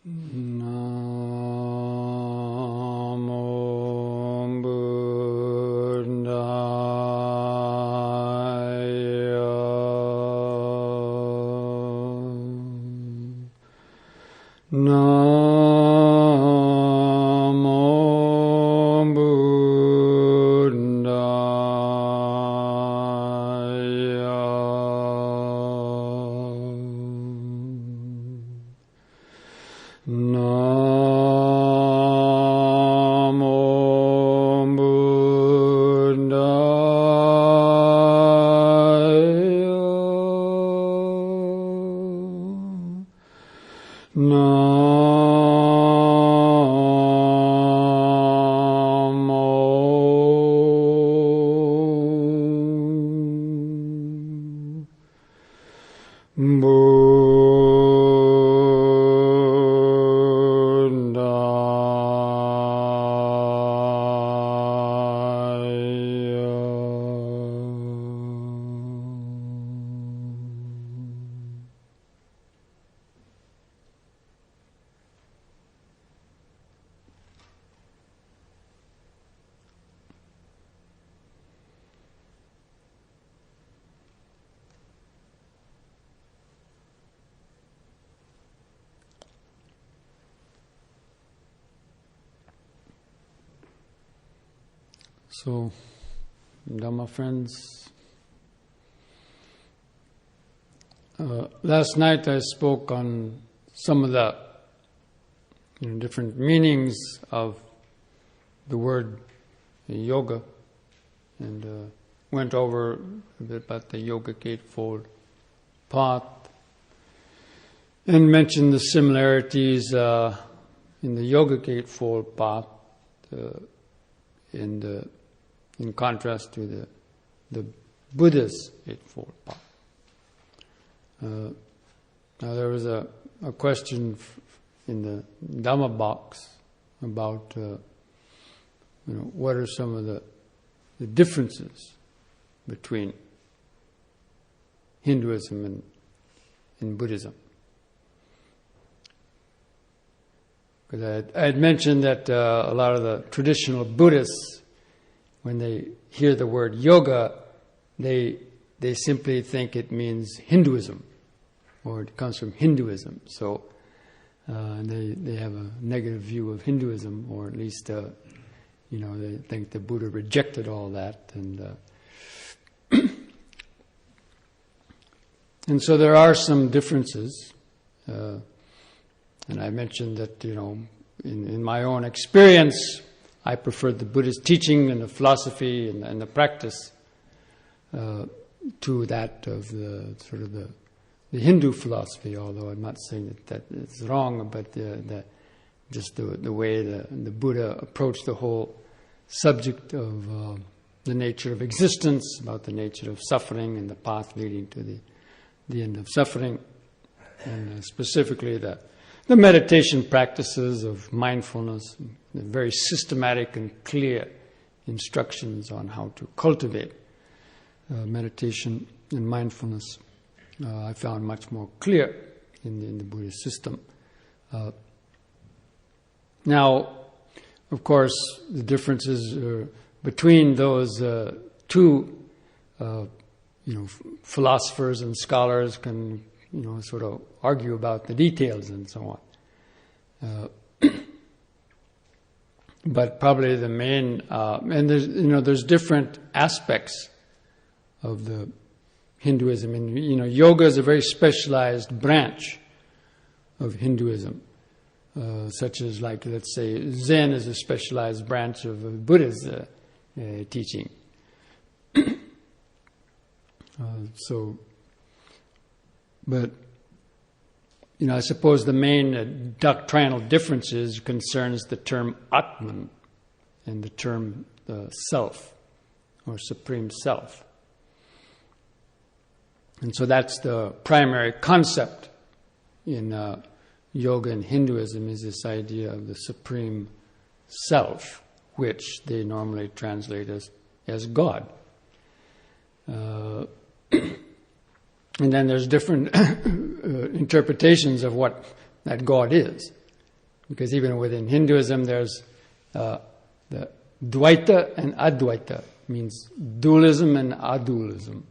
Namo Buddhaya. Namo Buddhaya. Namo Buddhaya. So, Dhamma friends, last night I spoke on some of the different meanings of the word yoga, and went over a bit about the Yoga Eightfold Path, and mentioned the similarities in the Yoga Eightfold Path in contrast to the Buddha's Eightfold Path. Now there was a question in the Dhamma box about what are some of the differences between Hinduism and Buddhism. Because I had mentioned that a lot of the traditional Buddhists, when they hear the word yoga, they simply think it means Hinduism, or it comes from Hinduism. So they have a negative view of Hinduism, or at least they think the Buddha rejected all that, and so there are some differences. And I mentioned that in my own experience, I preferred the Buddhist teaching and the philosophy and the practice to that of the sort of the Hindu philosophy. Although I'm not saying that it's wrong, but just the way the Buddha approached the whole subject of the nature of existence, about the nature of suffering and the path leading to the end of suffering, and specifically the meditation practices of mindfulness, the very systematic and clear instructions on how to cultivate meditation and mindfulness, I found much more clear in the Buddhist system. Now, of course, the differences between those two, philosophers and scholars can sort of argue about the details and so on. But probably the main, and there's different aspects of the Hinduism. And yoga is a very specialized branch of Hinduism, such as, like, let's say, Zen is a specialized branch of Buddha's teaching. But I suppose the main doctrinal differences concerns the term Atman and the term self, or supreme self. And so that's the primary concept in yoga and Hinduism, is this idea of the supreme self, which they normally translate as God. And then there's different interpretations of what that God is. Because even within Hinduism, there's the Dvaita and Advaita, means dualism and adualism.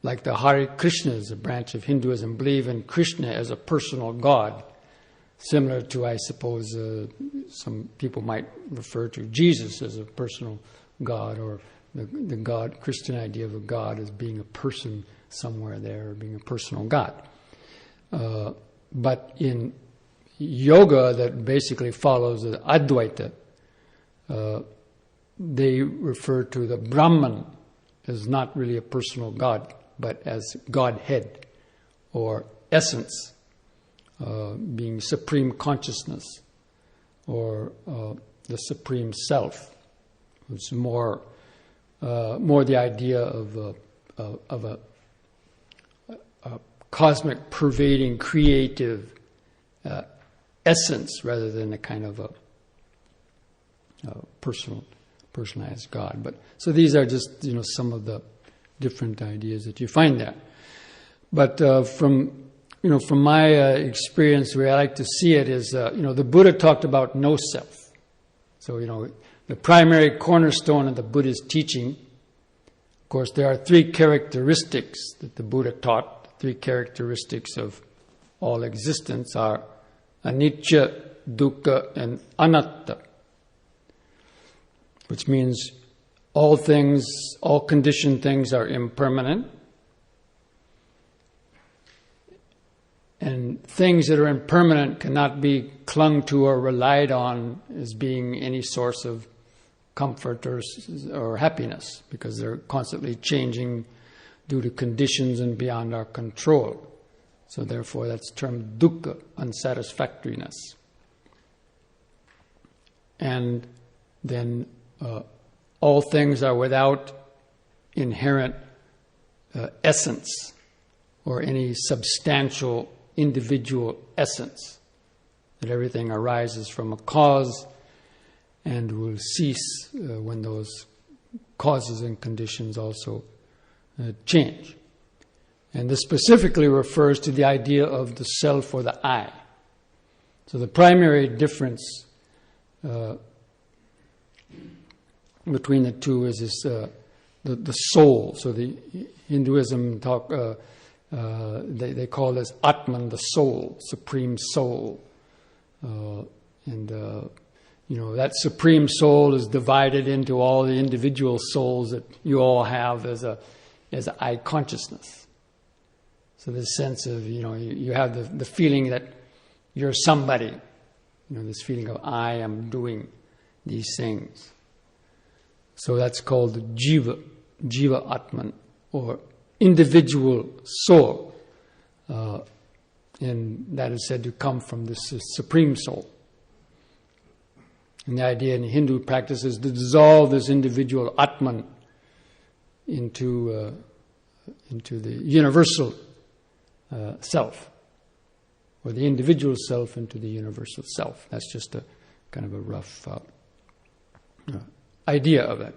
Like the Hare Krishnas, a branch of Hinduism, believe in Krishna as a personal God, similar to, I suppose, some people might refer to Jesus as a personal God, or the God, Christian idea of a God as being a person somewhere there, or being a personal God. But in yoga, that basically follows the Advaita, they refer to the Brahman as not really a personal God, but as Godhead, or essence, being supreme consciousness, or the supreme self. It's more the idea of a cosmic, pervading, creative essence, rather than a kind of a personalized God. But so these are just some of the different ideas that you find there. But from my experience, the way I like to see it is, the Buddha talked about no self. So the primary cornerstone of the Buddha's teaching. Of course, there are three characteristics that the Buddha taught. Three characteristics of all existence are anicca, dukkha, and anatta, which means all things, all conditioned things are impermanent, and things that are impermanent cannot be clung to or relied on as being any source of comfort or happiness, because they're constantly changing due to conditions and beyond our control. So therefore that's termed dukkha, unsatisfactoriness. And then all things are without inherent essence, or any substantial individual essence, that everything arises from a cause and will cease when those causes and conditions also change. And this specifically refers to the idea of the self or the I. So the primary difference between the two is this, the soul. So the Hinduism talk, they call this Atman, the soul, supreme soul. That supreme soul is divided into all the individual souls that you all have as I consciousness. So this sense of, you have the feeling that you're somebody, this feeling of I am doing these things. So that's called the Jiva Atman, or individual soul. And that is said to come from this supreme soul. And the idea in Hindu practice is to dissolve this individual Atman into the universal self, or the individual self into the universal self. That's just a kind of a rough idea of it.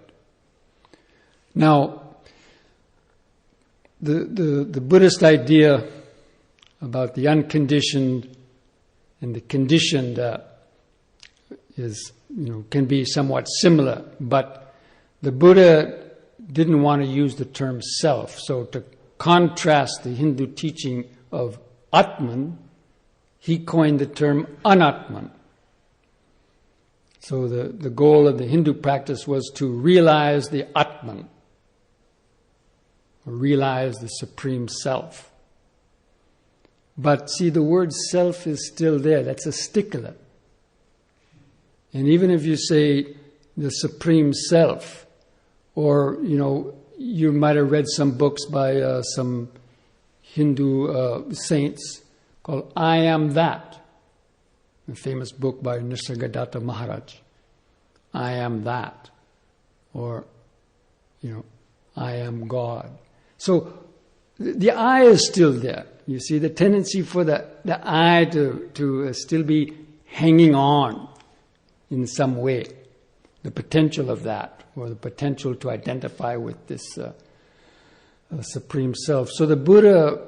Now, the Buddhist idea about the unconditioned and the conditioned can be somewhat similar, but the Buddha didn't want to use the term self. So to contrast the Hindu teaching of Atman, he coined the term Anatman. So the goal of the Hindu practice was to realize the Atman, or realize the supreme self. But see, the word self is still there. That's a stickler. And even if you say the supreme self, or, you might have read some books by some Hindu saints called I Am That, a famous book by Nisargadatta Maharaj. I am that, or, I am God. So the I is still there. You see, the tendency for the I to still be hanging on in some way, the potential of that, or the potential to identify with this supreme self. So the Buddha,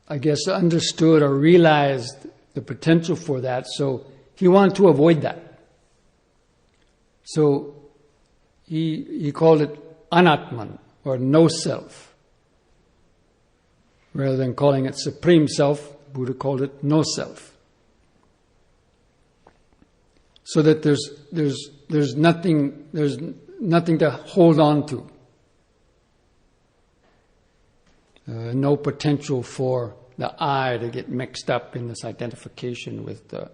I guess, understood or realized the potential for that. So he wanted to avoid that. So he called it anatman, or no self. Rather than calling it supreme self, Buddha called it no self. So that there's nothing to hold on to. No potential for the I to get mixed up in this identification with the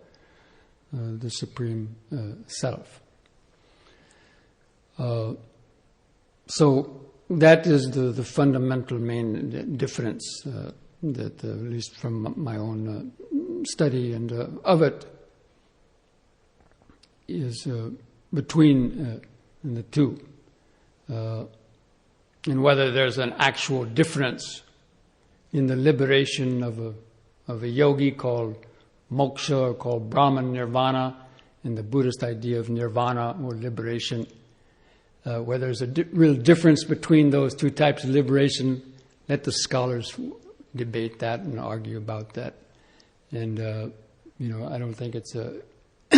Supreme Self. So that is the fundamental main difference that, at least from my own study and of it, is between the two. And whether there's an actual difference in the liberation of a yogi called moksha or called Brahman nirvana, in the Buddhist idea of nirvana or liberation, whether there's a real difference between those two types of liberation, let the scholars debate that and argue about that. And I don't think it's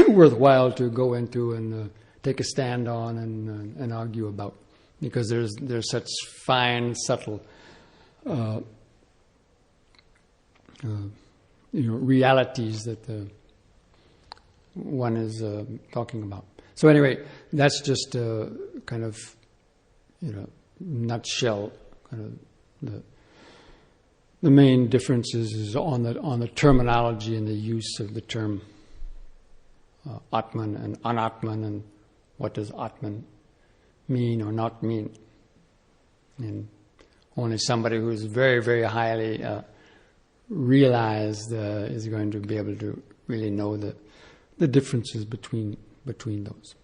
worthwhile to go into and take a stand on and argue about, because there's such fine, subtle realities that one is talking about. So anyway, that's just a kind of nutshell. Kind of the main differences is on the terminology and the use of the term Atman and Anatman, and what does Atman mean or not mean. And only somebody who is very, very highly realized is going to be able to really know the differences between those.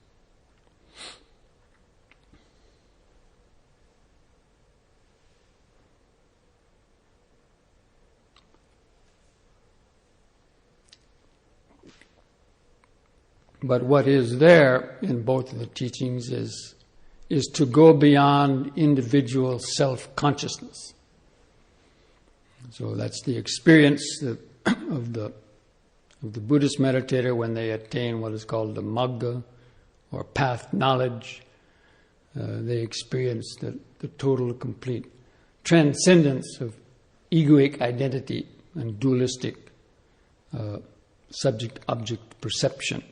But what is there in both of the teachings is to go beyond individual self-consciousness. So that's the experience of the Buddhist meditator when they attain what is called the Magga, or path knowledge. They experience the total, complete transcendence of egoic identity and dualistic subject-object perception,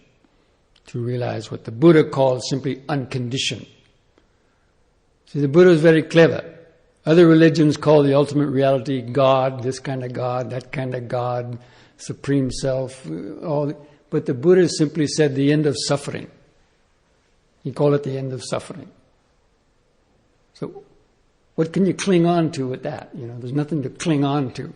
to realize what the Buddha called simply unconditioned. See, the Buddha is very clever. Other religions call the ultimate reality God, this kind of God, that kind of God, Supreme Self, but the Buddha simply said the end of suffering. He called it the end of suffering. So what can you cling on to with that? There's nothing to cling on to.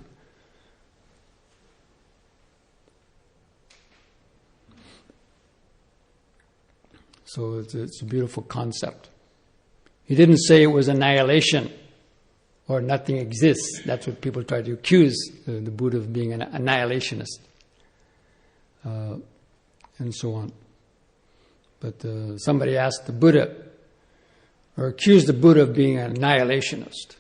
So it's a beautiful concept. He didn't say it was annihilation or nothing exists. That's what people try to accuse the Buddha of being, an annihilationist, and so on. But somebody asked the Buddha, or accused the Buddha of being an annihilationist.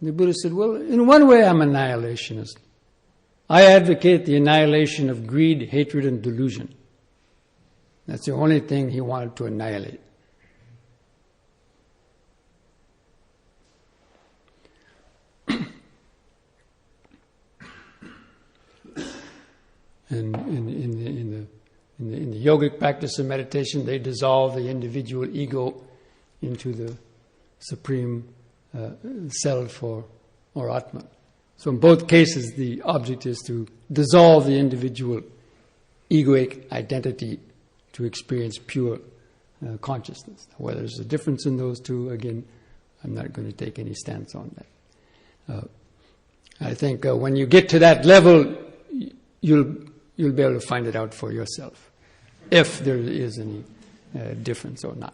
And the Buddha said, well, in one way I'm an annihilationist. I advocate the annihilation of greed, hatred, and delusion. That's the only thing he wanted to annihilate. And in the yogic practice of meditation, they dissolve the individual ego into the supreme self or Atman. So in both cases, the object is to dissolve the individual egoic identity to experience pure consciousness. Whether there's a difference in those two, again, I'm not going to take any stance on that. I think when you get to that level, you'll be able to find it out for yourself, if there is any difference or not.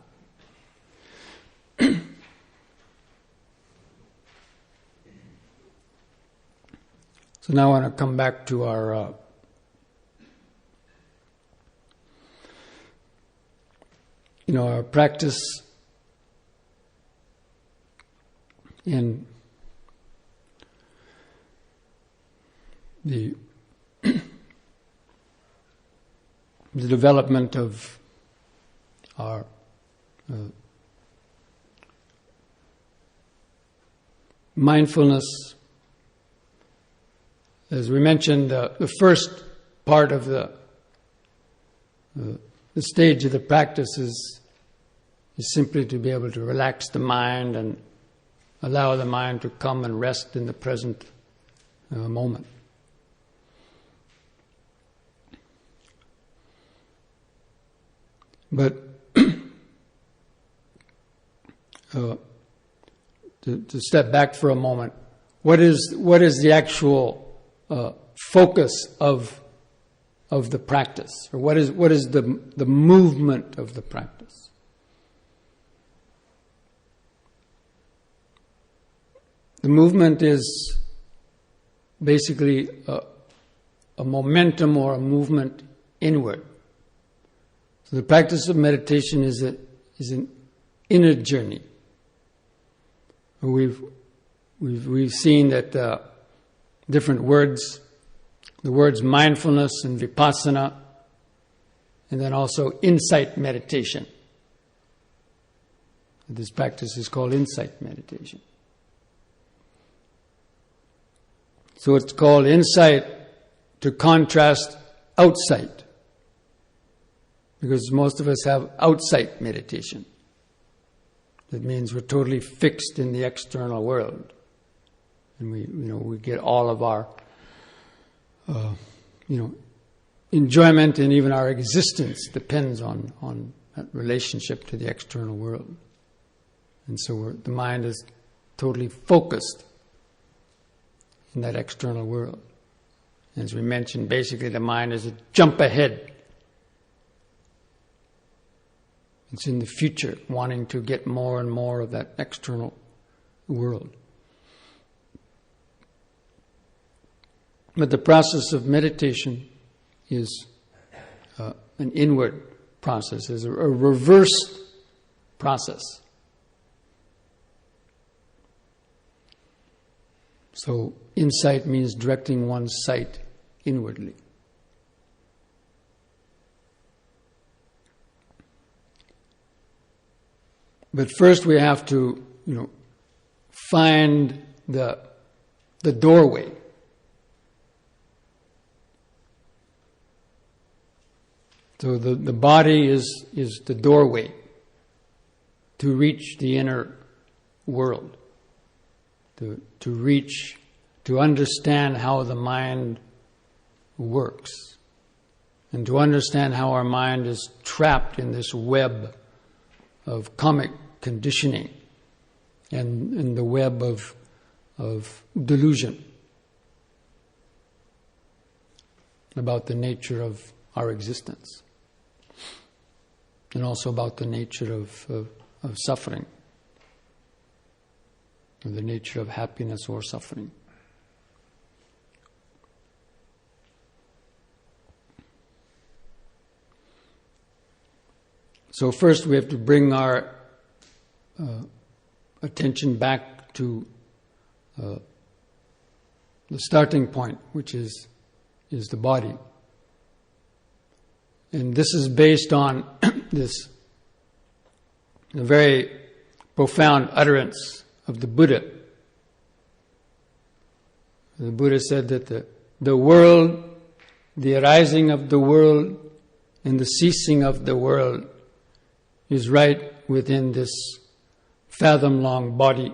So now I want to come back to our our practice in the the development of our mindfulness. As we mentioned, the first part of the stage of the practice is simply to be able to relax the mind and allow the mind to come and rest in the present moment. But to step back for a moment, what is the actual focus of the practice, or what is the movement of the practice? The movement is basically a momentum or a movement inward. So the practice of meditation is an inner journey. We've seen that different words, the words mindfulness and Vipassana, and then also insight meditation. This practice is called insight meditation. So it's called insight to contrast outsight, because most of us have outsight meditation. That means we're totally fixed in the external world, and we get all of our enjoyment and even our existence depends on that relationship to the external world. And so the mind is totally focused in that external world. As we mentioned, basically the mind is a jump ahead. It's in the future, wanting to get more and more of that external world. But the process of meditation is an inward process, is a reverse process. So insight means directing one's sight inwardly. But first we have to, find the doorway. So the body is the doorway to reach the inner world, to understand how the mind works, and to understand how our mind is trapped in this web of karmic conditioning and the web of delusion about the nature of our existence, and also about the nature of suffering, or the nature of happiness or suffering. So first we have to bring our attention back to the starting point, which is the body. And this is based on this very profound utterance of the Buddha. The Buddha said that the world, the arising of the world and the ceasing of the world is right within this fathom-long body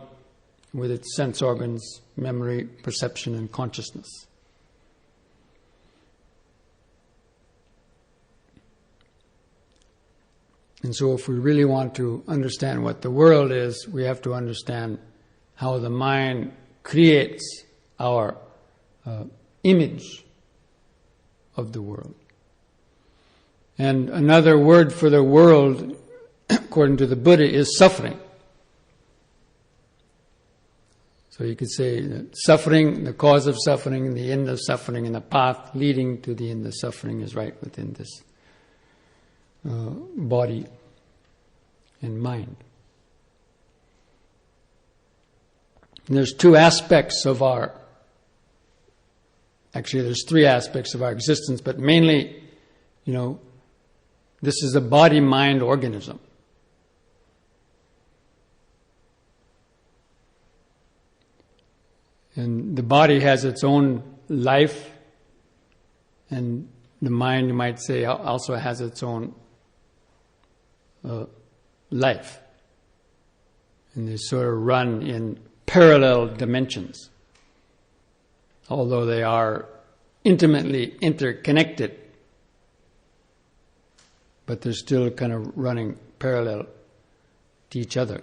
with its sense organs, memory, perception, and consciousness. And so if we really want to understand what the world is, we have to understand how the mind creates our image of the world. And another word for the world, according to the Buddha, is suffering. So you could say that suffering, the cause of suffering, the end of suffering, and the path leading to the end of suffering is right within this body and mind. And there's two aspects of our Actually, there's three aspects of our existence, but mainly, this is a body-mind organism. And the body has its own life, and the mind, you might say, also has its own life. And they sort of run in parallel dimensions, although they are intimately interconnected, but they're still kind of running parallel to each other.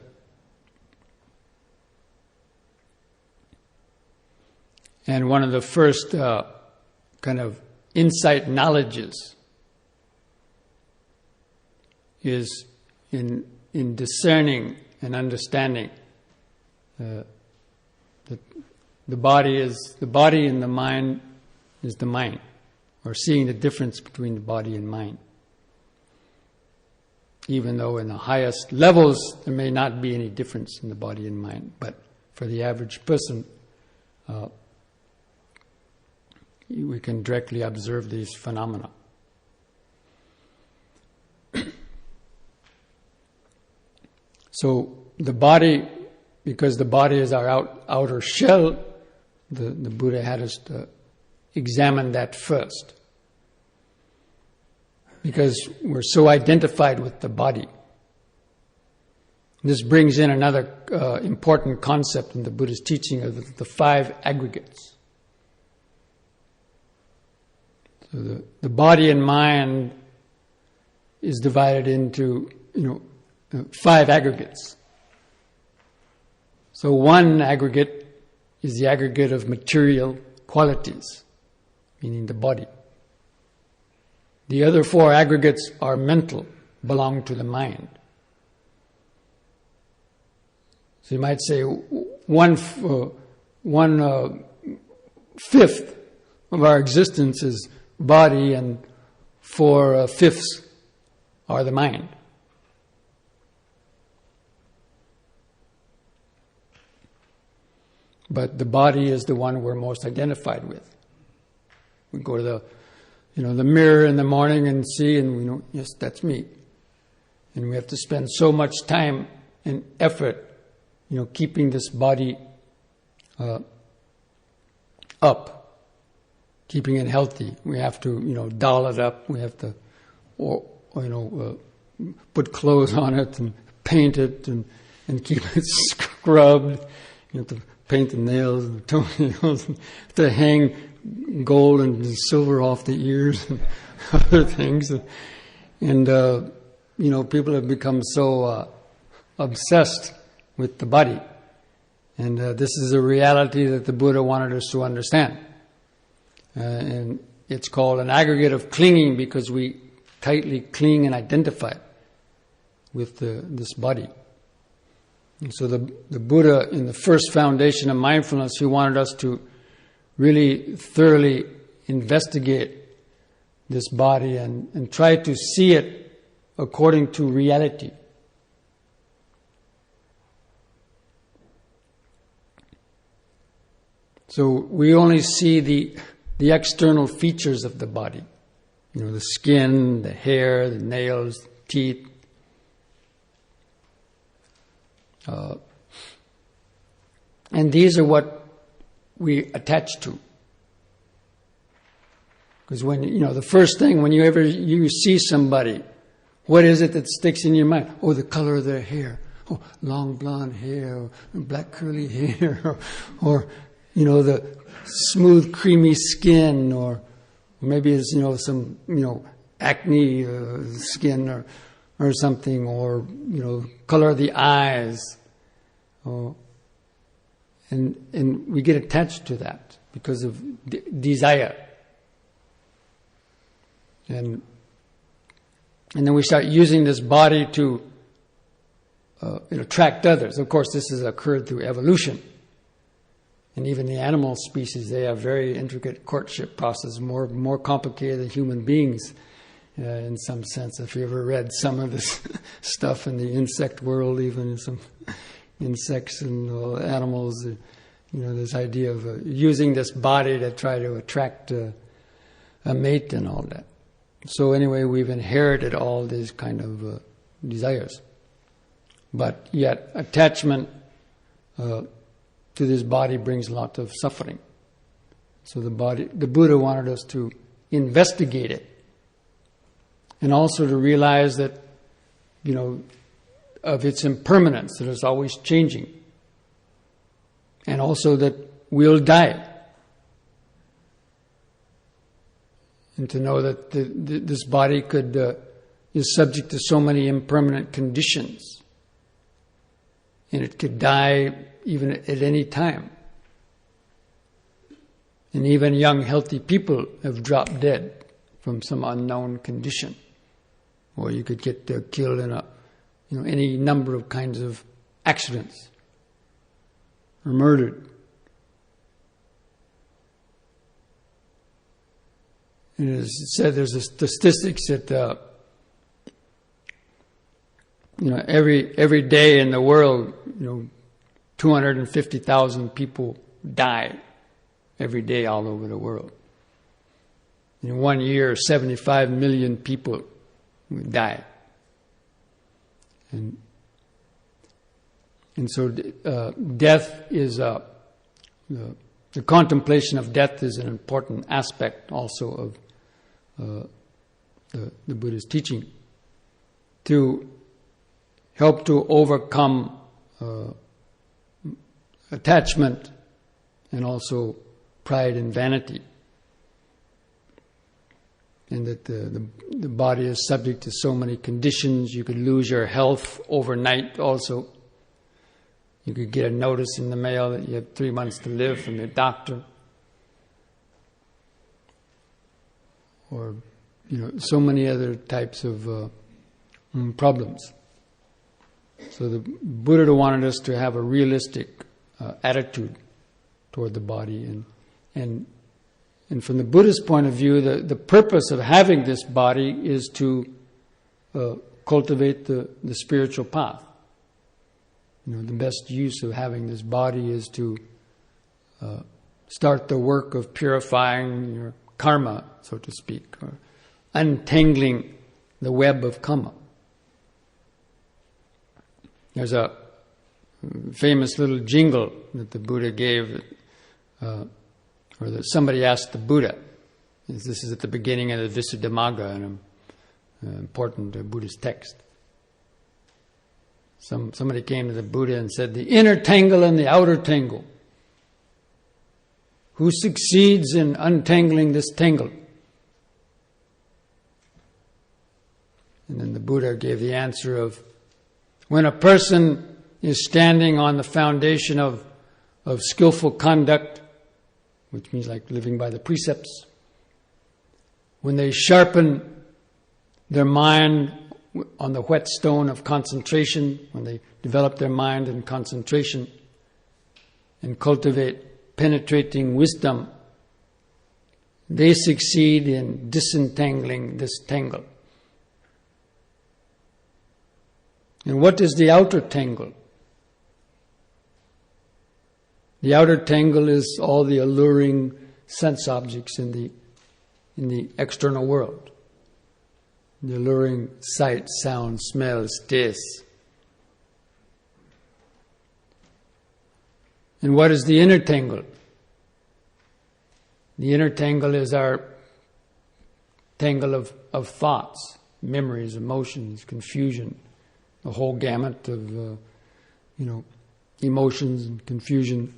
And one of the first kind of insight knowledges is in discerning and understanding that the body and the mind is the mind, or seeing the difference between the body and mind. Even though in the highest levels there may not be any difference in the body and mind, but for the average person, we can directly observe these phenomena. So the body, because the body is our outer shell, the Buddha had us to examine that first. Because we're so identified with the body. This brings in another important concept in the Buddha's teaching of the five aggregates. So the body and mind is divided into, five aggregates. So one aggregate is the aggregate of material qualities, meaning the body. The other four aggregates are mental, belong to the mind. So you might say one fifth of our existence is body, and 4/5 are the mind. But the body is the one we're most identified with. We go to the mirror in the morning and see, and we know, yes, that's me. And we have to spend so much time and effort, keeping this body up, keeping it healthy. We have to, doll it up. We have to, put clothes on it and paint it and keep it scrubbed. You have to paint the nails and the toenails, and to hang gold and silver off the ears and other things. And people have become so obsessed with the body. And this is a reality that the Buddha wanted us to understand. And it's called an aggregate of clinging because we tightly cling and identify with this body. And so the Buddha, in the first foundation of mindfulness, he wanted us to really thoroughly investigate this body and try to see it according to reality. So we only see the external features of the body. The skin, the hair, the nails, the teeth. And these are what we attach to. Because when, the first thing, when you see somebody, what is it that sticks in your mind? Oh, the color of their hair. Oh, long blonde hair, or black curly hair, or the smooth, creamy skin, or maybe it's, some, acne skin or something, or, color of the eyes. And we get attached to that because of desire. And then we start using this body to attract others. Of course, this has occurred through evolution. And even the animal species, they have very intricate courtship process, more complicated than human beings in some sense. If you ever read some of this stuff in the insect world, even some insects and animals, this idea of using this body to try to attract a mate and all that. So anyway, we've inherited all these kind of desires. But yet, attachment to this body brings a lot of suffering. So the Buddha wanted us to investigate it. And also to realize that, of its impermanence, that it's always changing. And also that we'll die. And to know that this body is subject to so many impermanent conditions. And it could die even at any time. And even young, healthy people have dropped dead from some unknown condition. Or you could get killed in any number of kinds of accidents. Or murdered. And as it said, there's a statistics that every day in the world, 250,000 people die every day all over the world. In 1 year, 75 million people die. And so death is the contemplation of death is an important aspect also of the Buddha's teaching to help to overcome attachment and also pride and vanity. And that the body is subject to so many conditions. You could lose your health overnight also. You could get a notice in the mail that you have 3 months to live from your doctor. Or, so many other types of problems. So the Buddha wanted us to have a realistic attitude toward the body. And from the Buddhist point of view, the purpose of having this body is to cultivate the spiritual path. The best use of having this body is to start the work of purifying your karma, so to speak, or untangling the web of karma. There's a famous little jingle that the Buddha gave, or that somebody asked the Buddha. This is at the beginning of the Visuddhimagga, an important Buddhist text. Somebody came to the Buddha and said, the inner tangle and the outer tangle. Who succeeds in untangling this tangle? And then the Buddha gave the answer of, when a person is standing on the foundation of skillful conduct, which means like living by the precepts, when they sharpen their mind on the whetstone of concentration, when they develop their mind in concentration and cultivate penetrating wisdom, they succeed in disentangling this tangle. And what is the outer tangle? The outer tangle is all the alluring sense objects in the external world. The alluring sight, sound, smells, tastes. And what is the inner tangle? The inner tangle is our tangle of thoughts, memories, emotions, confusion, the whole gamut of emotions and confusion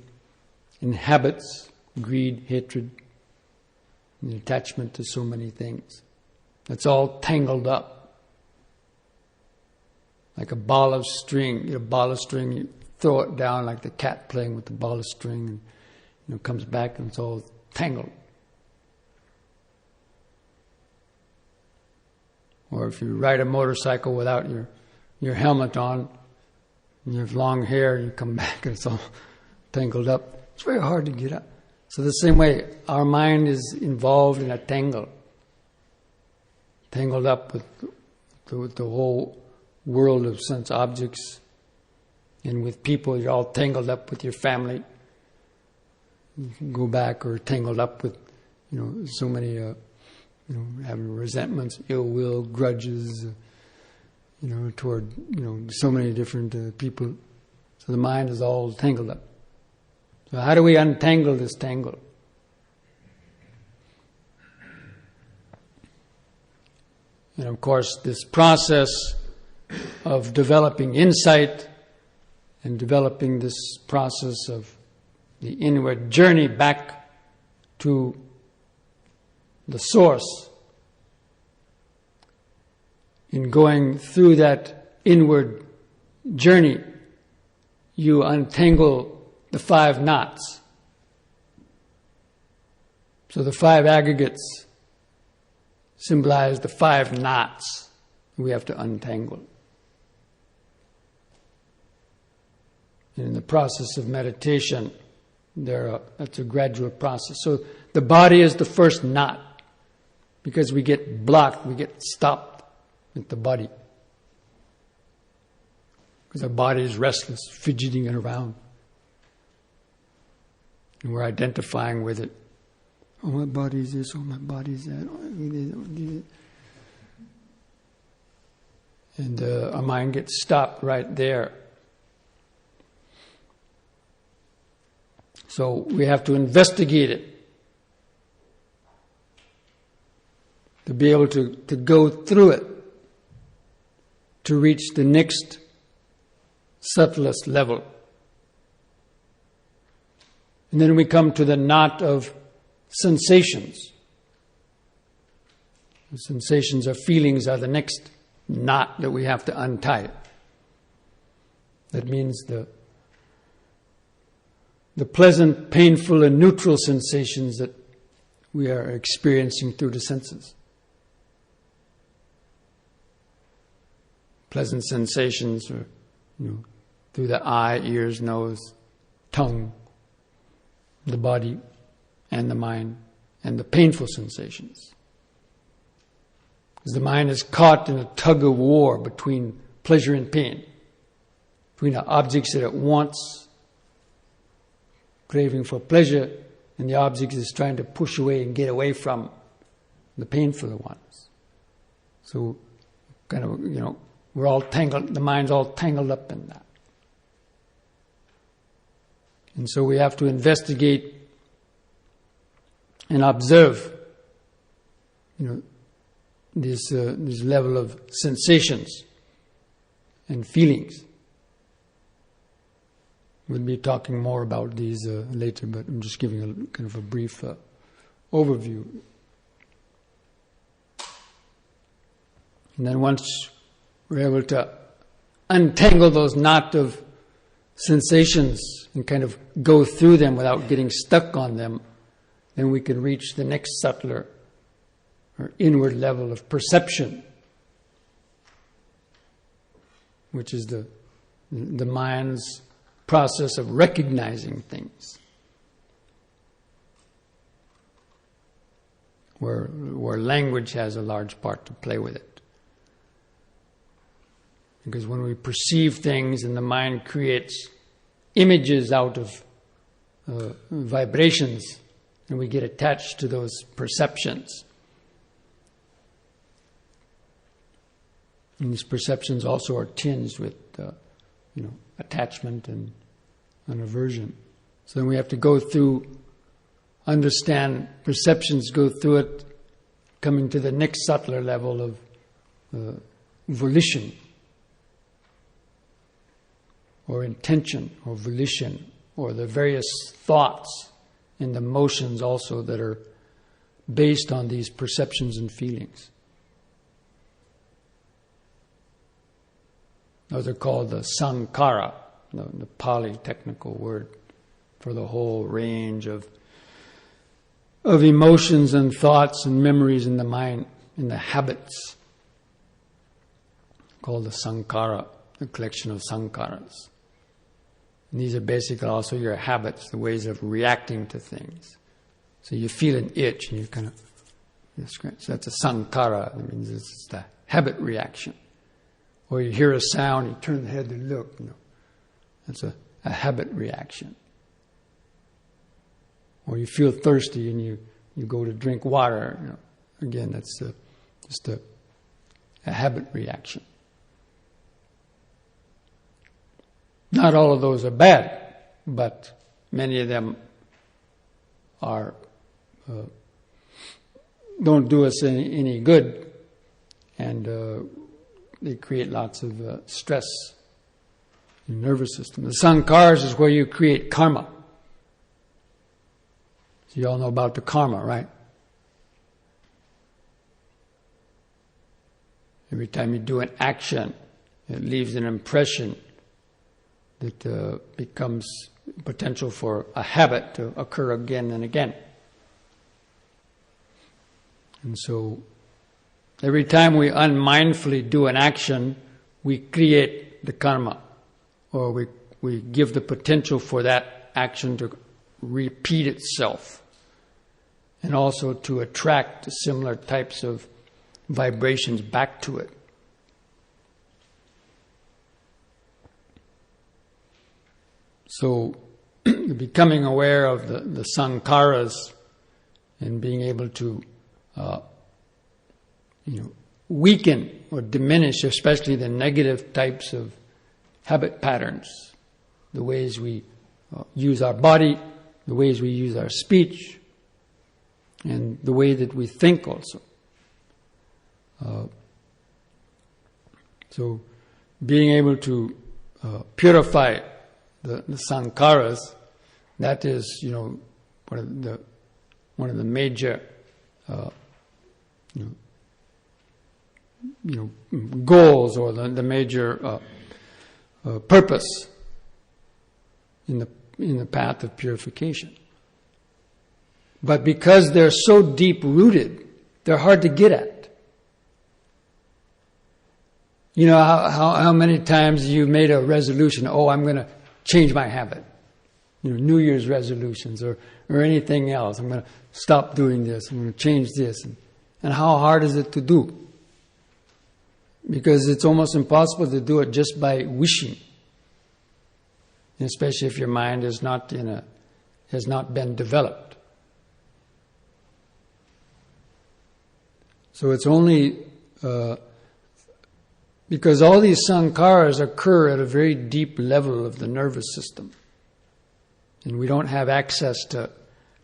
and habits, greed, hatred, and attachment to so many things. It's all tangled up. Like a ball of string. You throw it down like the cat playing with the ball of string, and it comes back and it's all tangled. Or if you ride a motorcycle without your helmet on, and you have long hair, and you come back and it's all tangled up. It's very hard to get up. So the same way, our mind is involved in a tangle. Tangled up with the whole world of sense objects. And with people, you're all tangled up with your family. go back or tangled up with, so many, having resentments, ill will, grudges, toward, so many different people. So the mind is all tangled up. So how do we untangle this tangle? And of course, this process of developing insight and developing this process of the inward journey back to the source, in going through that inward journey, you untangle the 5 knots. So the 5 aggregates symbolize the 5 knots we have to untangle. And in the process of meditation, that's a gradual process. So the body is the first knot, because we get blocked, we get stopped with the body. Because our body is restless, fidgeting around. And we're identifying with it. Oh, my body is this, oh, my body is that. And our mind gets stopped right there. So we have to investigate it. To be able to go through it. To reach the next subtlest level. And then we come to the knot of sensations. The sensations or feelings are the next knot that we have to untie. That means the pleasant, painful, and neutral sensations that we are experiencing through the senses. Pleasant sensations are, through the eye, ears, nose, tongue, the body, and the mind, and the painful sensations. Because the mind is caught in a tug of war between pleasure and pain, between the objects that it wants, craving for pleasure, and the objects it's trying to push away and get away from, the painful ones. So, kind of, we're all tangled, the mind's all tangled up in that. And so we have to investigate and observe, this level of sensations and feelings. We'll be talking more about these later, but I'm just giving a kind of a brief overview. And then once we're able to untangle those knot of sensations and kind of go through them without getting stuck on them, then we can reach the next subtler or inward level of perception, which is the mind's process of recognizing things, where language has a large part to play with it. Because when we perceive things and the mind creates images out of vibrations, and we get attached to those perceptions. And these perceptions also are tinged with, attachment and aversion. So then we have to go through, understand perceptions, go through it, coming to the next subtler level of volition, or intention, or volition, or the various thoughts and emotions also that are based on these perceptions and feelings. Those are called the sankhara, the Pali technical word for the whole range of emotions and thoughts and memories in the mind, in the habits, called the sankhara, the collection of sankharas. And these are basically also your habits, the ways of reacting to things. So you feel an itch and you kind of scratch. So that's a sankhara. That means it's the habit reaction. Or you hear a sound, you turn the head to look. That's a habit reaction. or you feel thirsty and you go to drink water. Again, that's just a habit reaction. Not all of those are bad, but many of them are don't do us any good, and they create lots of stress in the nervous system. The sankharas is where you create karma. So you all know about the karma, right? Every time you do an action, it leaves an impression that becomes potential for a habit to occur again and again. And so every time we unmindfully do an action, we create the karma, or we give the potential for that action to repeat itself, and also to attract similar types of vibrations back to it. So becoming aware of the sankharas and being able to weaken or diminish, especially the negative types of habit patterns, the ways we use our body, the ways we use our speech, and the way that we think also. So being able to purify the sankharas, that is, one of the major goals, or the major purpose in the path of purification. But because they're so deep rooted, they're hard to get at. You know how many times you made a resolution, I'm going to change my habit. New Year's resolutions or anything else. I'm going to stop doing this. I'm going to change this. And how hard is it to do? Because it's almost impossible to do it just by wishing. Especially if your mind has not been developed. So it's only because all these sankharas occur at a very deep level of the nervous system. And we don't have access to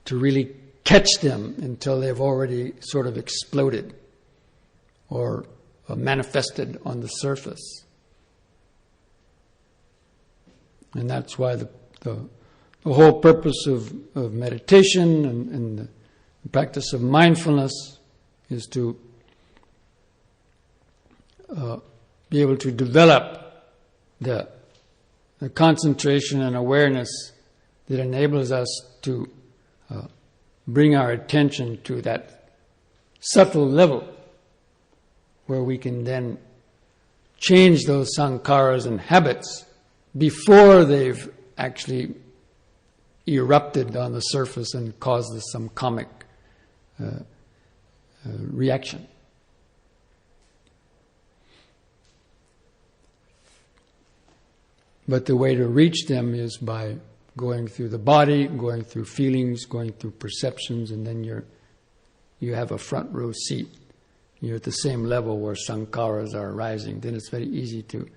really catch them until they've already sort of exploded or manifested on the surface. And that's why the whole purpose of meditation and the practice of mindfulness is to be able to develop the concentration and awareness that enables us to bring our attention to that subtle level where we can then change those sankharas and habits before they've actually erupted on the surface and caused some karmic reaction. But the way to reach them is by going through the body, going through feelings, going through perceptions, and then you have a front row seat. You're at the same level where sankharas are arising. Then it's very easy to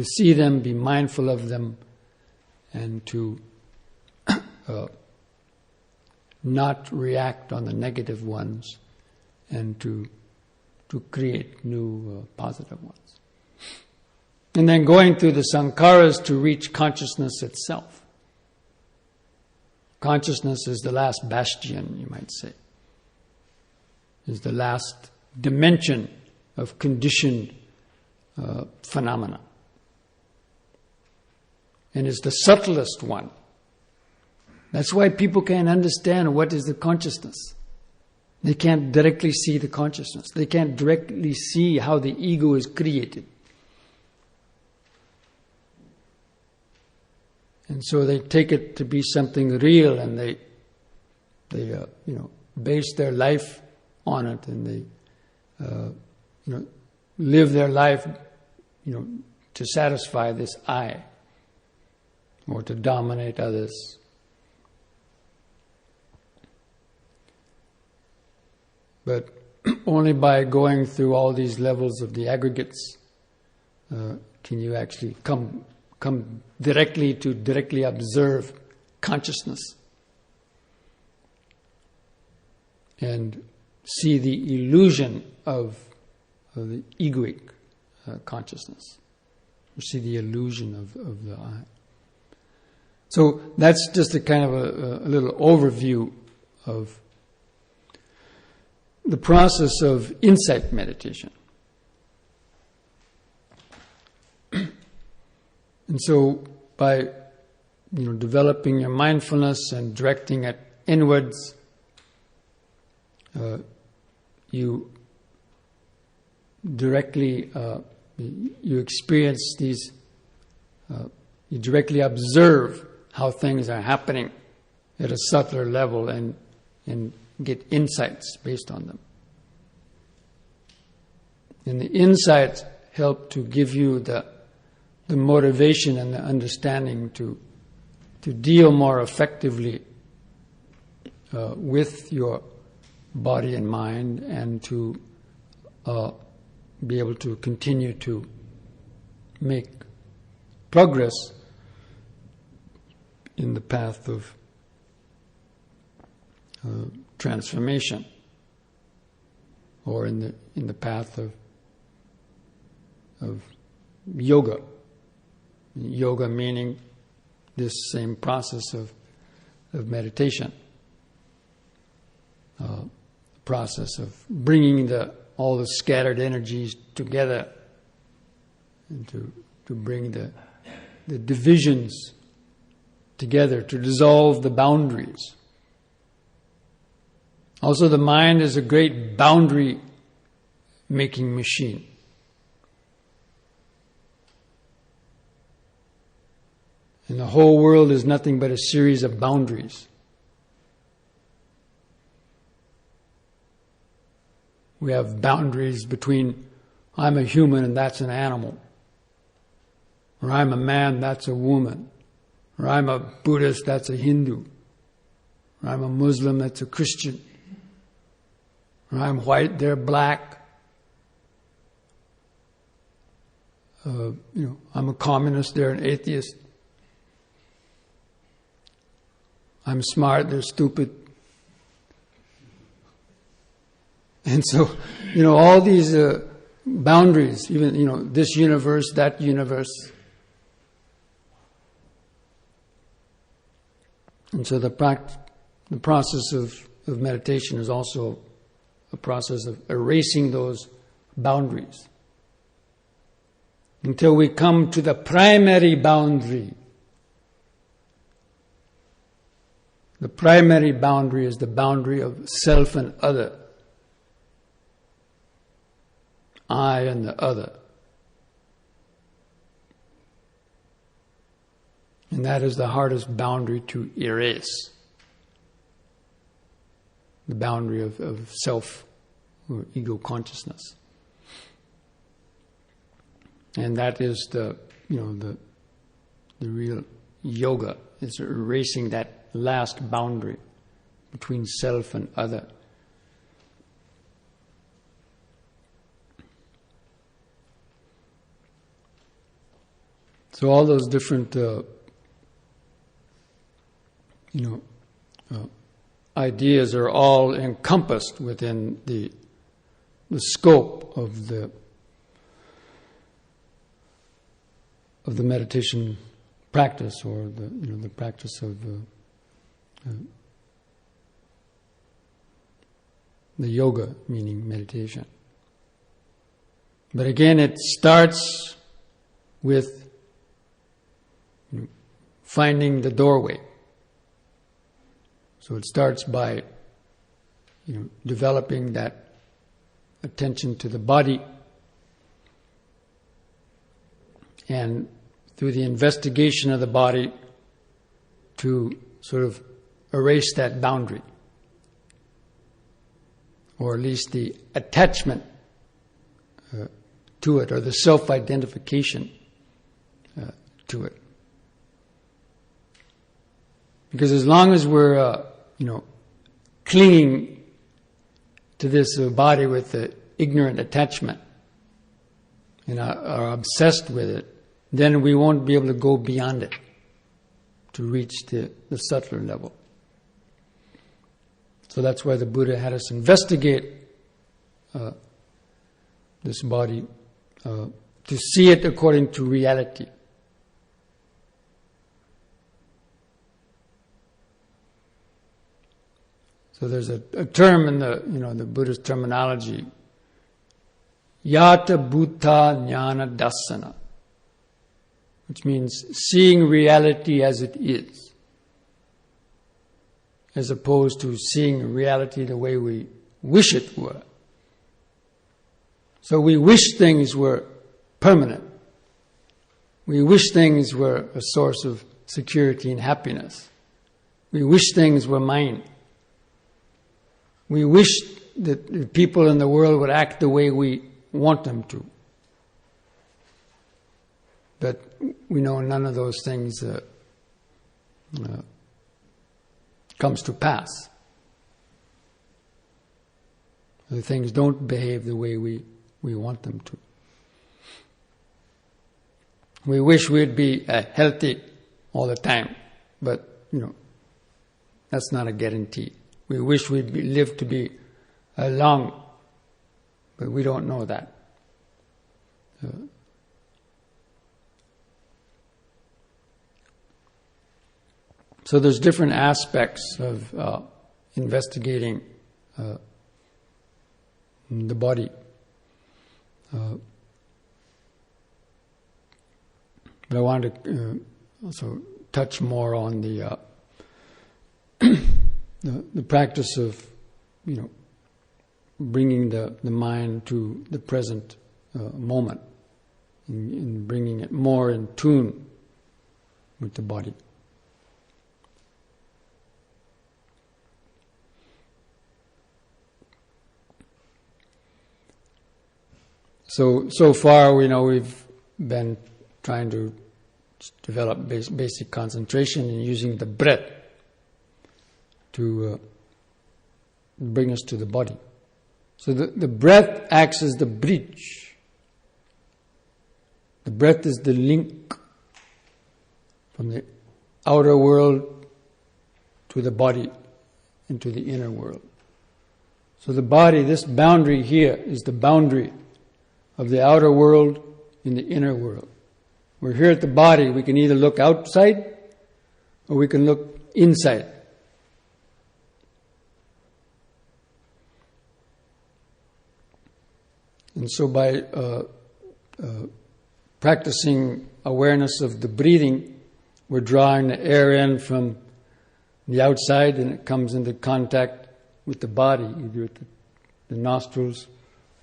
see them, be mindful of them, and to not react on the negative ones, and to create new positive ones. And then going through the sankharas to reach consciousness itself. Consciousness is the last bastion, you might say. Is the last dimension of conditioned phenomena. And is the subtlest one. That's why people can't understand what is the consciousness. They can't directly see the consciousness. They can't directly see how the ego is created. And so they take it to be something real, and they base their life on it, and they live their life to satisfy this I, or to dominate others. But only by going through all these levels of the aggregates can you actually come directly to directly observe consciousness and see the illusion of the egoic consciousness, or see the illusion of the I. So that's just a kind of a little overview of the process of insight meditation. And so by developing your mindfulness and directing it inwards, you directly you experience these, you directly observe how things are happening at a subtler level and get insights based on them. And the insights help to give you the motivation and the understanding to deal more effectively with your body and mind, and to be able to continue to make progress in the path of transformation, or in the path of yoga. Yoga meaning this same process of meditation, process of bringing all the scattered energies together, and to bring the divisions together, to dissolve the boundaries. Also, the mind is a great boundary-making machine. And the whole world is nothing but a series of boundaries. We have boundaries between I'm a human and that's an animal, or I'm a man, that's a woman, or I'm a Buddhist, that's a Hindu, or I'm a Muslim, that's a Christian, or I'm white, they're black. I'm a communist, they're an atheist. I'm smart, they're stupid. And so, all these boundaries, even, this universe, that universe. And so the process of meditation is also a process of erasing those boundaries until we come to the primary boundary. The primary boundary is the boundary of self and other. I and the other. And that is the hardest boundary to erase. The boundary of self or ego consciousness. And that is the real yoga, is erasing that last boundary between self and other. So all those different ideas are all encompassed within the scope of the meditation practice, or the practice of the yoga, meaning meditation. But again, it starts with finding the doorway. So it starts by developing that attention to the body, and through the investigation of the body to sort of erase that boundary, or at least the attachment to it, or the self-identification to it. Because as long as we're clinging to this body with the ignorant attachment and are obsessed with it, then we won't be able to go beyond it to reach the subtler level. So that's why the Buddha had us investigate this body to see it according to reality. So there's a term in the Buddhist terminology, yata bhuta jnana dassana, which means seeing reality as it is, as opposed to seeing reality the way we wish it were. So we wish things were permanent. We wish things were a source of security and happiness. We wish things were mine. We wish that the people in the world would act the way we want them to. But we know none of those things comes to pass. The things don't behave the way we want them to. We wish we'd be healthy all the time, but that's not a guarantee. We wish we'd live to be long, but we don't know that. So there's different aspects of investigating the body. But I wanted to also touch more on the practice of, bringing the mind to the present moment, and bringing it more in tune with the body. So far, we've been trying to develop basic concentration and using the breath to bring us to the body. So the breath acts as the bridge. The breath is the link from the outer world to the body into the inner world. So the body, this boundary here, is the boundary of the outer world and the inner world. We're here at the body, we can either look outside or we can look inside. And so by practicing awareness of the breathing, we're drawing the air in from the outside and it comes into contact with the body, either at the nostrils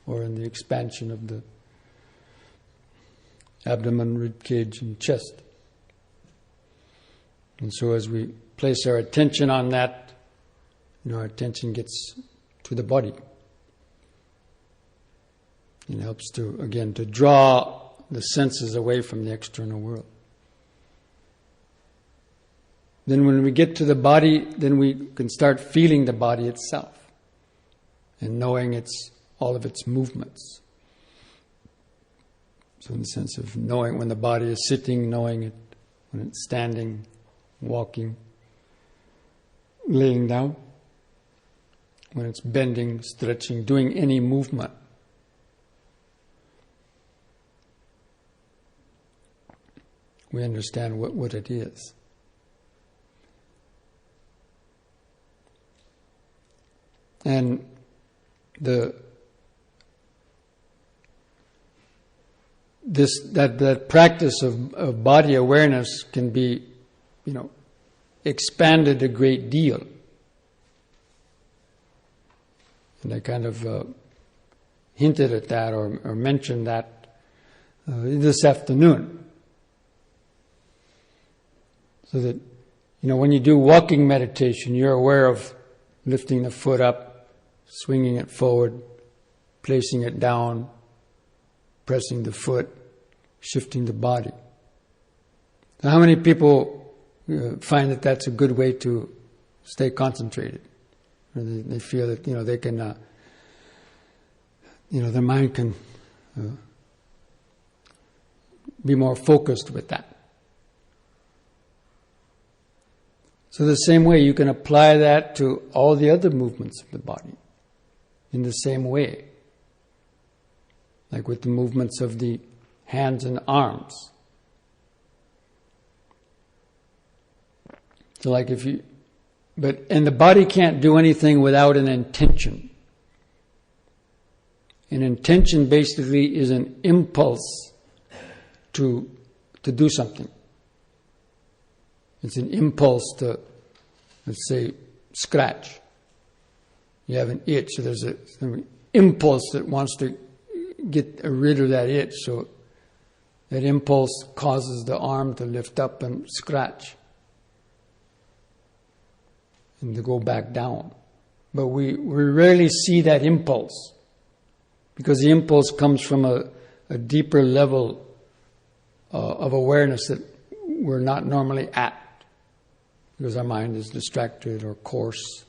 or in the expansion of the abdomen, rib cage, and chest. And so as we place our attention on that, our attention gets to the body. It helps to draw the senses away from the external world. Then when we get to the body, then we can start feeling the body itself and knowing all of its movements. So in the sense of knowing when the body is sitting, knowing it when it's standing, walking, laying down, when it's bending, stretching, doing any movement. We understand what it is. And that practice of body awareness can be, expanded a great deal. And I kind of hinted at that or mentioned that this afternoon. So that, when you do walking meditation, you're aware of lifting the foot up, swinging it forward, placing it down, pressing the foot, shifting the body. Now, how many people find that that's a good way to stay concentrated? Or they feel that, they can the mind can be more focused with that. So the same way you can apply that to all the other movements of the body in the same way. Like with the movements of the hands and arms. So like and the body can't do anything without an intention. An intention basically is an impulse to do something. It's an impulse to, let's say, scratch. You have an itch, so there's an impulse that wants to get rid of that itch, so that impulse causes the arm to lift up and scratch and to go back down. But we rarely see that impulse because the impulse comes from a deeper level of awareness that we're not normally at because our mind is distracted or coarse.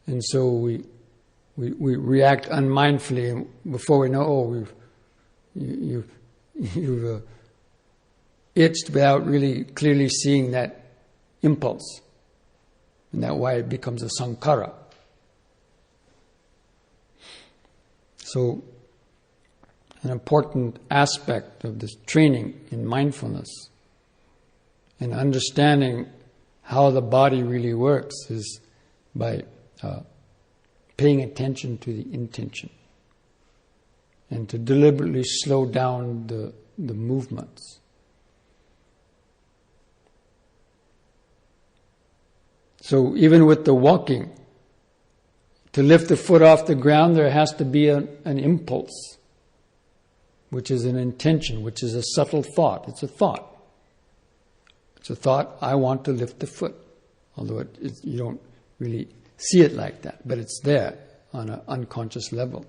And so we react unmindfully, and before we know, you've itched without really clearly seeing that impulse. And that's why it becomes a sankhara. So, an important aspect of this training in mindfulness and understanding how the body really works is by paying attention to the intention and to deliberately slow down the movements. So even with the walking, to lift the foot off the ground, there has to be an impulse, which is an intention, which is a subtle thought. It's a thought. It's a thought, I want to lift the foot. Although you don't really see it like that, but it's there on an unconscious level.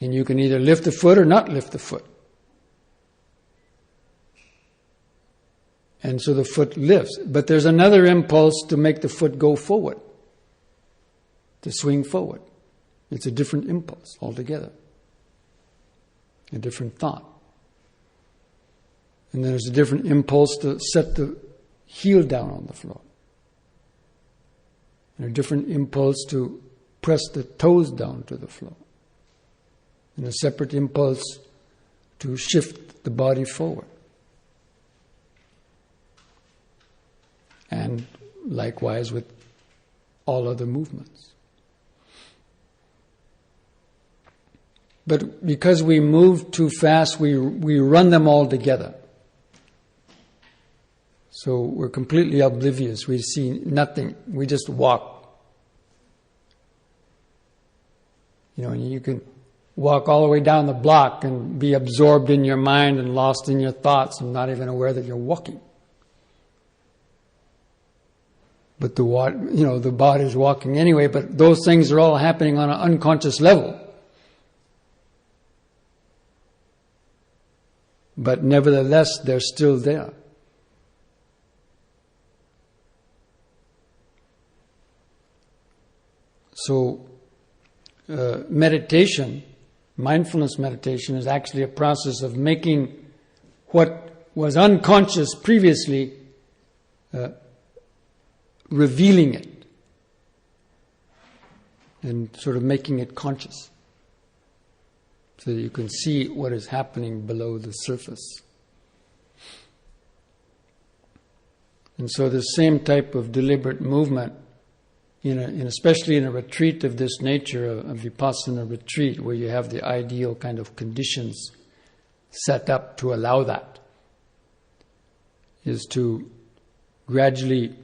And you can either lift the foot or not lift the foot. And so the foot lifts. But there's another impulse to make the foot go forward, to swing forward. It's a different impulse altogether, a different thought. And there's a different impulse to set the heel down on the floor. And a different impulse to press the toes down to the floor. And a separate impulse to shift the body forward. And likewise with all other movements. But because we move too fast, we run them all together. So we're completely oblivious. We see nothing. We just walk. And you can walk all the way down the block and be absorbed in your mind and lost in your thoughts and not even aware that you're walking. But the body's walking anyway, but those things are all happening on an unconscious level. But nevertheless, they're still there. So, meditation, mindfulness meditation, is actually a process of making what was unconscious previously revealing it and sort of making it conscious so that you can see what is happening below the surface. And so the same type of deliberate movement, especially in a retreat of this nature, a Vipassana retreat, where you have the ideal kind of conditions set up to allow that, is to gradually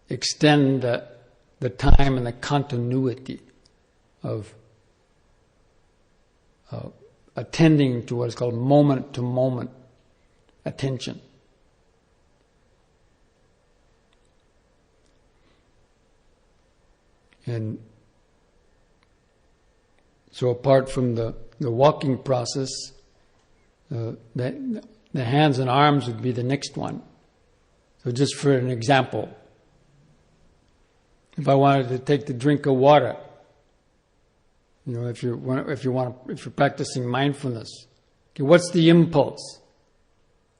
extend the time and the continuity of attending to what is called moment-to-moment attention. And so apart from the walking process, the hands and arms would be the next one. So just for an example, if I wanted to take the drink of water, if you're practicing mindfulness, okay, what's the impulse?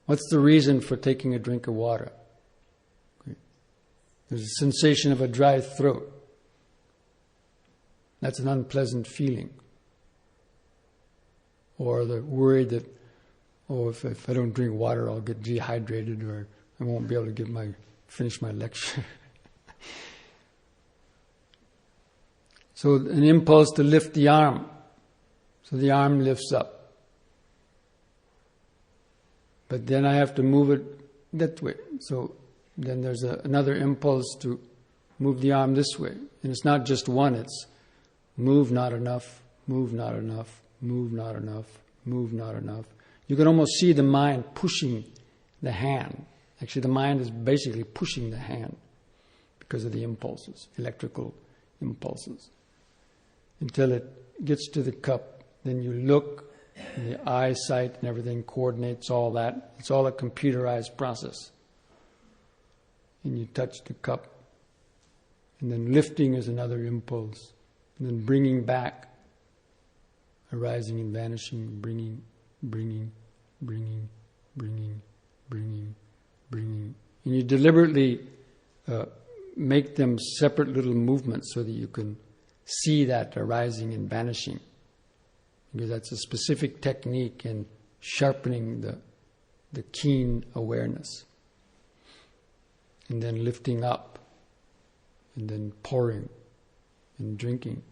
What's the reason for taking a drink of water? Okay. There's a sensation of a dry throat. That's an unpleasant feeling. Or the worry that, if I don't drink water, I'll get dehydrated, or I won't be able to finish my lecture. So an impulse to lift the arm. So the arm lifts up. But then I have to move it that way. So then there's another impulse to move the arm this way. And it's not just one, it's move not enough, move not enough, move not enough, move not enough. You can almost see the mind pushing the hand. Actually, the mind is basically pushing the hand because of the impulses, electrical impulses. Until it gets to the cup, then you look, and the eyesight and everything coordinates all that. It's all a computerized process. And you touch the cup, and then lifting is another impulse, and then bringing back, arising and vanishing, bringing, bringing, bringing, bringing, bringing, bringing. And you deliberately make them separate little movements so that you can see that arising and vanishing. Because that's a specific technique in sharpening the keen awareness. And then lifting up, and then pouring and drinking,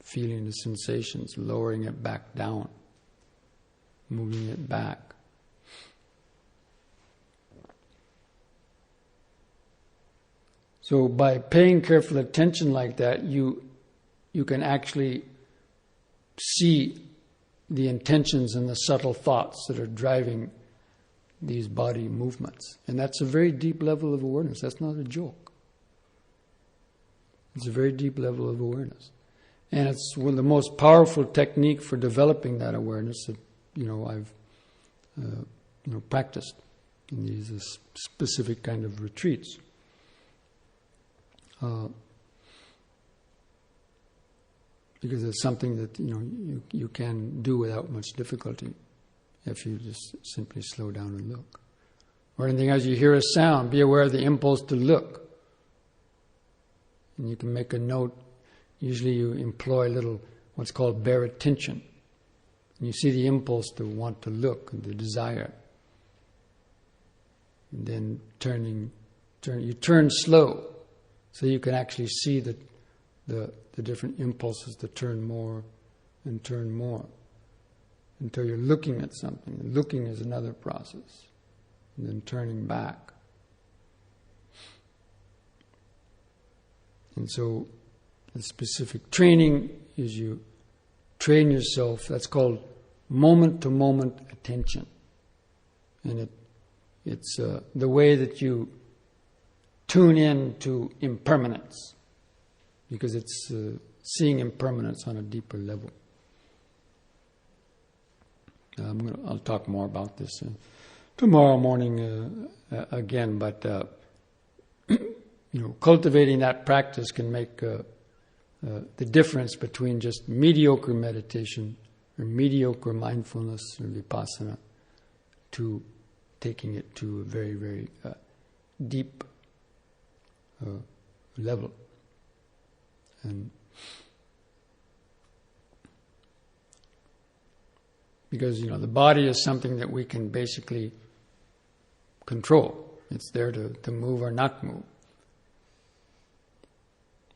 feeling the sensations, lowering it back down, moving it back. So by paying careful attention like that, you can actually see the intentions and the subtle thoughts that are driving these body movements. And that's a very deep level of awareness. That's not a joke. It's a very deep level of awareness. And it's one of the most powerful technique for developing that awareness that, I've practiced in these specific kind of retreats. Because it's something that you can do without much difficulty if you just simply slow down and look. Or anything, as you hear a sound, be aware of the impulse to look. And you can make a note. Usually you employ a little what's called bare attention. And you see the impulse to want to look and the desire. And then you turn slow. So you can actually see the different impulses to turn more and turn more until you're looking at something. And looking is another process. And then turning back. And so the specific training is you train yourself. That's called moment-to-moment attention. And it's the way that you tune in to impermanence, because it's seeing impermanence on a deeper level. I'll talk more about this tomorrow morning again, but cultivating that practice can make the difference between just mediocre meditation or mediocre mindfulness or Vipassana to taking it to a very, very deep level. And because the body is something that we can basically control. It's there to move or not move.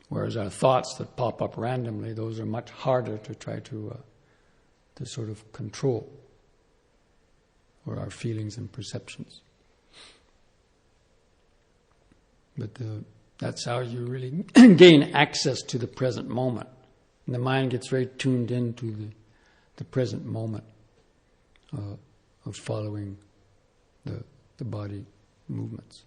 Whereas our thoughts that pop up randomly, those are much harder to try to sort of control, or our feelings and perceptions. But that's how you really gain access to the present moment. And the mind gets very tuned into the present moment of following the body movements.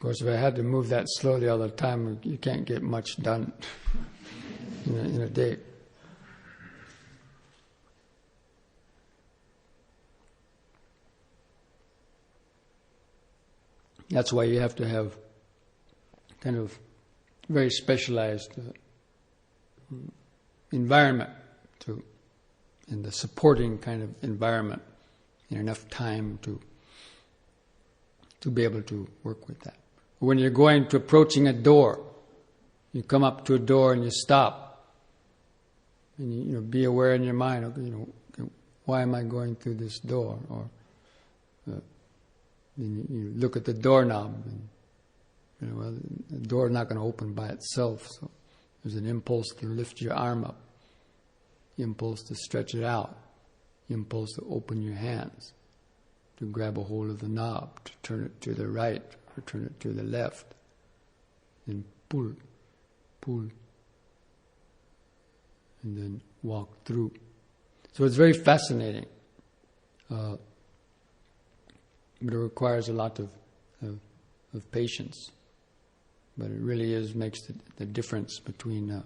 Of course, if I had to move that slowly all the time, you can't get much done in a day. That's why you have to have kind of very specialized environment in the supporting kind of environment, and enough time to be able to work with that. When you're approaching a door, you come up to a door and you stop, and you be aware in your mind of why am I going through this door, or then you look at the doorknob, and well, the door is not going to open by itself, so there's an impulse to lift your arm up, impulse to stretch it out, impulse to open your hands, to grab a hold of the knob, to turn it to the right or turn it to the left, and pull, and then walk through. So it's very fascinating. But it requires a lot of patience. But it really makes the difference between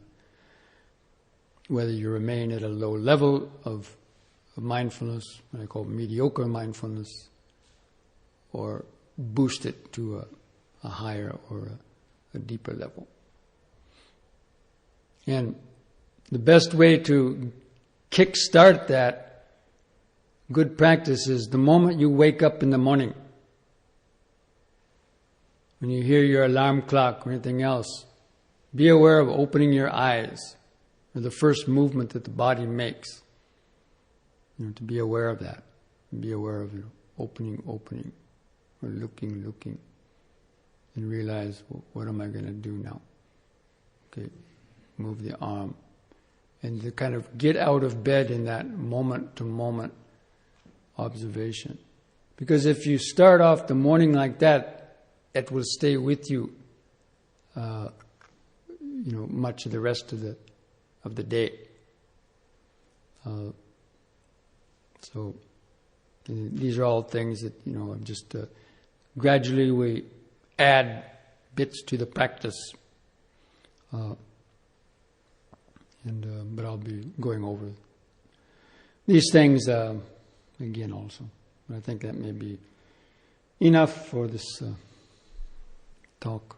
whether you remain at a low level of mindfulness, what I call mediocre mindfulness, or boost it to a higher or a deeper level. And the best way to kickstart that good practice is the moment you wake up in the morning. When you hear your alarm clock or anything else, be aware of opening your eyes, or the first movement that the body makes. To be aware of that. Be aware of opening, or looking, and realize, what am I going to do now? Okay, move the arm. And to kind of get out of bed in that moment-to-moment observation. Because if you start off the morning like that, it will stay with you, much of the rest of the day. So these are all things that just gradually we add bits to the practice. But I'll be going over these things again also. But I think that may be enough for this talk.